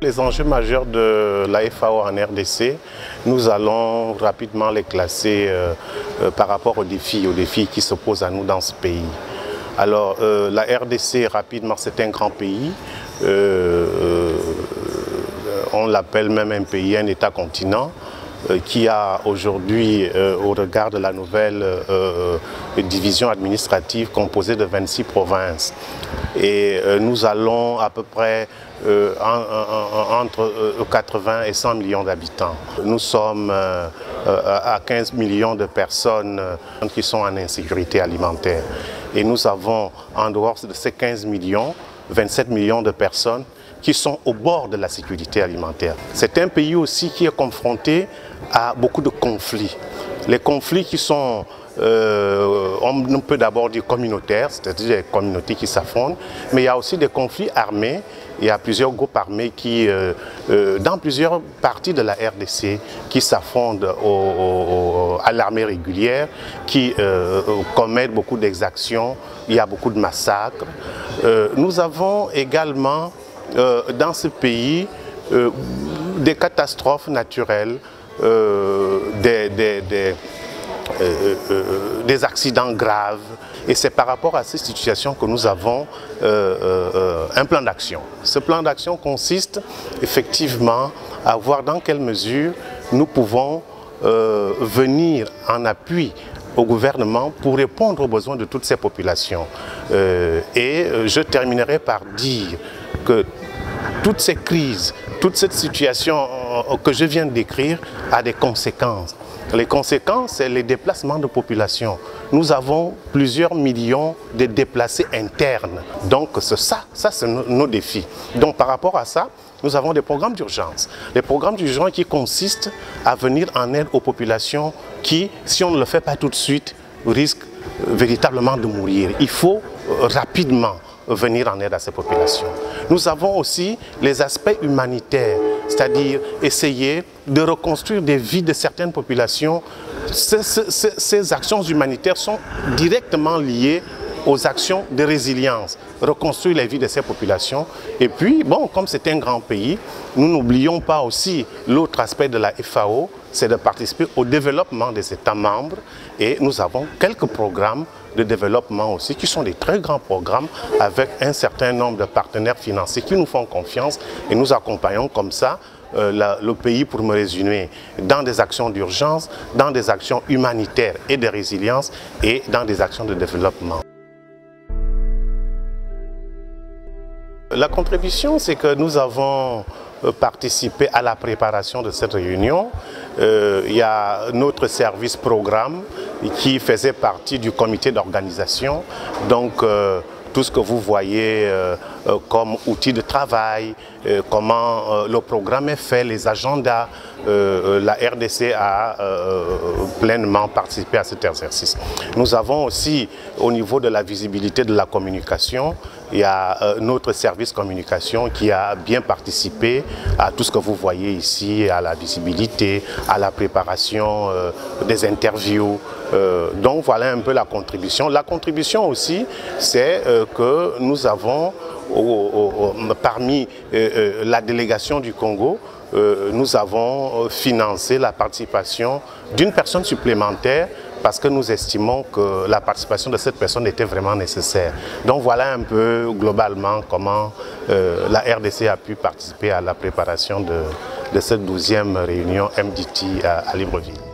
Les enjeux majeurs de la FAO en RDC, nous allons rapidement les classer par rapport aux défis qui se posent à nous dans ce pays. Alors, la RDC, rapidement, c'est un grand pays. On l'appelle même un pays, un État-continent, qui a aujourd'hui, au regard de la nouvelle division administrative composée de 26 provinces. Et nous allons à peu près entre 80 et 100 millions d'habitants. Nous sommes à 15 millions de personnes qui sont en insécurité alimentaire. Et nous avons, en dehors de ces 15 millions, 27 millions de personnes qui sont au bord de la sécurité alimentaire. C'est un pays aussi qui est confronté à beaucoup de conflits. Les conflits qui sont, on peut d'abord dire communautaires, c'est-à-dire des communautés qui s'affrontent, mais il y a aussi des conflits armés. Il y a plusieurs groupes armés qui, dans plusieurs parties de la RDC, qui s'affrontent à l'armée régulière, qui commettent beaucoup d'exactions, il y a beaucoup de massacres. Nous avons également dans ce pays des catastrophes naturelles, des accidents graves. Et c'est par rapport à ces situations que nous avons un plan d'action. Ce plan d'action consiste effectivement à voir dans quelle mesure nous pouvons venir en appui au gouvernement pour répondre aux besoins de toutes ces populations. Et je terminerai par dire que toutes ces crises, toute cette situation que je viens de décrire a des conséquences. Les conséquences, c'est les déplacements de population. Nous avons plusieurs millions de déplacés internes. Donc ça c'est nos défis. Donc par rapport à ça, nous avons des programmes d'urgence. Les programmes d'urgence qui consistent à venir en aide aux populations qui, si on ne le fait pas tout de suite, risquent véritablement de mourir. Il faut rapidement venir en aide à ces populations. Nous avons aussi les aspects humanitaires, c'est-à-dire essayer de reconstruire des vies de certaines populations. Ces actions humanitaires sont directement liées aux actions de résilience, reconstruire les vies de ces populations. Et puis, bon, comme c'est un grand pays, nous n'oublions pas aussi l'autre aspect de la FAO, c'est de participer au développement des États membres. Et nous avons quelques programmes de développement aussi, qui sont des très grands programmes avec un certain nombre de partenaires financiers qui nous font confiance et nous accompagnons comme ça le pays, pour me résumer, dans des actions d'urgence, dans des actions humanitaires et de résilience et dans des actions de développement. La contribution, c'est que nous avons participé à la préparation de cette réunion. Il y a notre service programme qui faisait partie du comité d'organisation. Donc, tout ce que vous voyez comme outil de travail, comment le programme est fait, les agendas, la RDC a pleinement participé à cet exercice. Nous avons aussi, au niveau de la visibilité de la communication, il y a notre service communication qui a bien participé à tout ce que vous voyez ici, à la visibilité, à la préparation des interviews. Donc voilà un peu la contribution. La contribution aussi, c'est que nous avons, parmi la délégation du Congo, nous avons financé la participation d'une personne supplémentaire parce que nous estimons que la participation de cette personne était vraiment nécessaire. Donc voilà un peu globalement comment la RDC a pu participer à la préparation de cette 12e réunion MDT à Libreville.